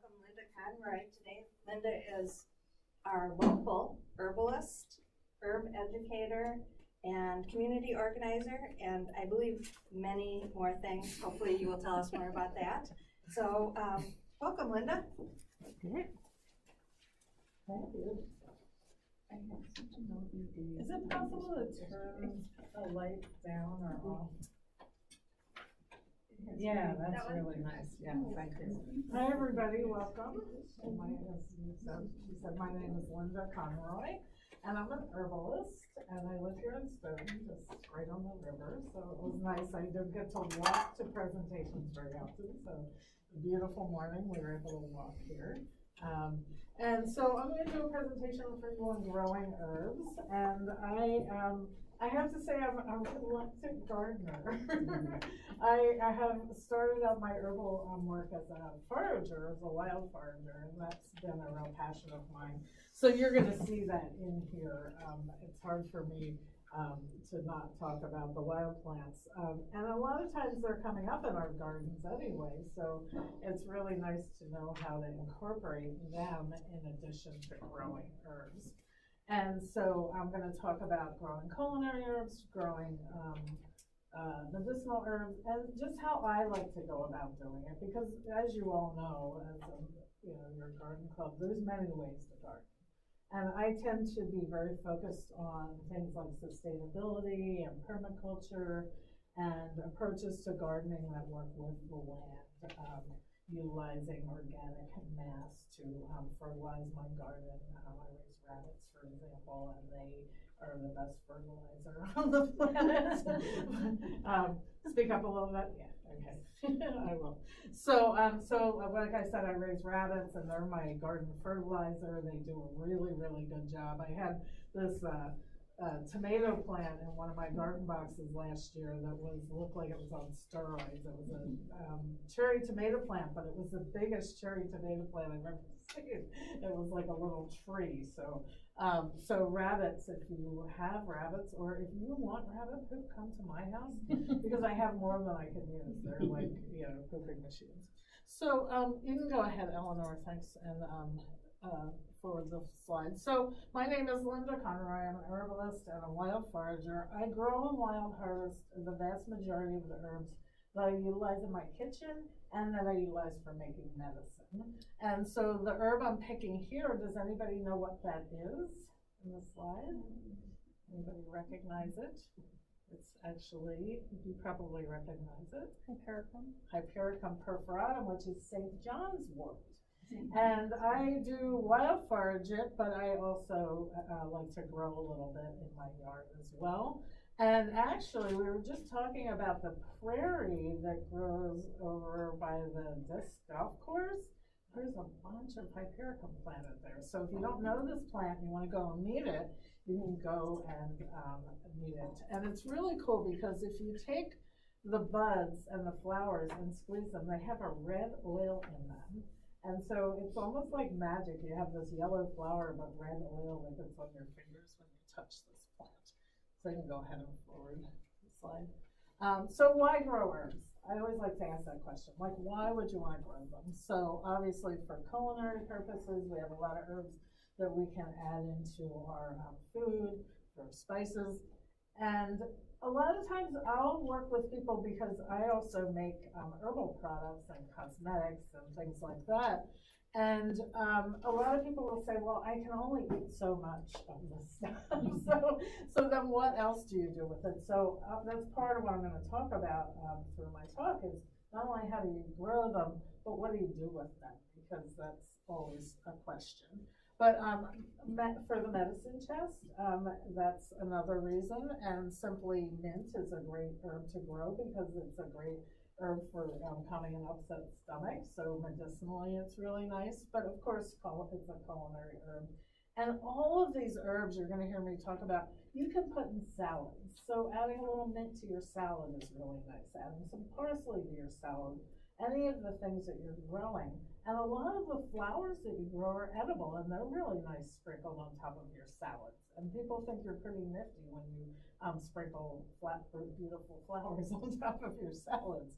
welcome Linda Conroy today. Linda is our local herbalist, herb educator, and community organizer, and I believe many more things. Hopefully you will tell us more about that. So welcome, Linda. Okay. Thank you. I have such a lovely day. Is it possible to turn the light down or off? Yeah, that's really nice. Yeah, thank you. Hi, everybody. Welcome. She said my name is Linda Conroy, and I'm an herbalist, and I live here in Stone, just right on the river. So it was nice. I did get to walk to presentations very often. So a beautiful morning, we were able to walk here. And so I'm going to do a presentation for you on growing herbs, and I have to say I'm a reluctant gardener. I have started out my herbal work as a forager, as a wild forager, and that's been a real passion of mine. So you're going to see that in here. It's hard for me to not talk about the wild plants. And a lot of times they're coming up in our gardens anyway, so it's really nice to know how to incorporate them in addition to growing herbs. And so I'm going to talk about growing culinary herbs, growing medicinal herbs, and just how I like to go about doing it. Because as you all know, as your garden club, there's many ways to garden. And I tend to be very focused on things like sustainability and permaculture and approaches to gardening that work with the land, utilizing organic mass to fertilize my garden. I raise rabbits, for example, and they are the best fertilizer on the planet. Speak up a little bit? Yeah, okay. I will. So like I said, I raise rabbits, and they're my garden fertilizer. They do a really, really good job. I had this tomato plant in one of my garden boxes last year that looked like it was on steroids. It was a cherry tomato plant, but it was the biggest cherry tomato plant I've ever seen. It was like a little tree. So rabbits, if you have rabbits, or if you want rabbit poop, come to my house because I have more than I can use. They're like pooping machines. So you can go ahead, Eleanor. Thanks, and for the slide. So my name is Linda Conroy. I'm an herbalist and a wild forager. I grow and wild harvest the vast majority of the herbs that I utilize in my kitchen and that I utilize for making medicine. And so the herb I'm picking here, does anybody know what that is in the slide? Anybody recognize it? It's actually, you probably recognize it. Hypericum. Hypericum perforatum, which is St. John's wort. And I do wild forage it, but I also like to grow a little bit in my yard as well. And actually, we were just talking about the prairie that grows over by the disc golf course. There's a bunch of Hypericum planted there. So if you don't know this plant and you want to go and meet it, you can go and meet it. And it's really cool because if you take the buds and the flowers and squeeze them, they have a red oil in them. And so it's almost like magic. You have this yellow flower but red oil that gets on your fingers when you touch this plant. So you can go ahead and forward the slide. So why grow herbs? I always like to ask that question. Like, why would you want to grow them? So obviously for culinary purposes, we have a lot of herbs that we can add into our food, for spices. And a lot of times I'll work with people because I also make herbal products and cosmetics and things like that. And a lot of people will say, well, I can only eat so much of this stuff. So then what else do you do with it? So that's part of what I'm going to talk about through my talk is not only how do you grow them, but what do you do with them? Because that's always a question. But for the medicine chest, that's another reason. And simply mint is a great herb to grow because it's a great herb for calming an upset stomach. So medicinally, it's really nice. But of course, it's a culinary herb. And all of these herbs you're going to hear me talk about, you can put in salads. So adding a little mint to your salad is really nice. Adding some parsley to your salad. Any of the things that you're growing. And a lot of the flowers that you grow are edible, and they're really nice sprinkled on top of your salads. And people think you're pretty nifty when you sprinkle beautiful flowers on top of your salads.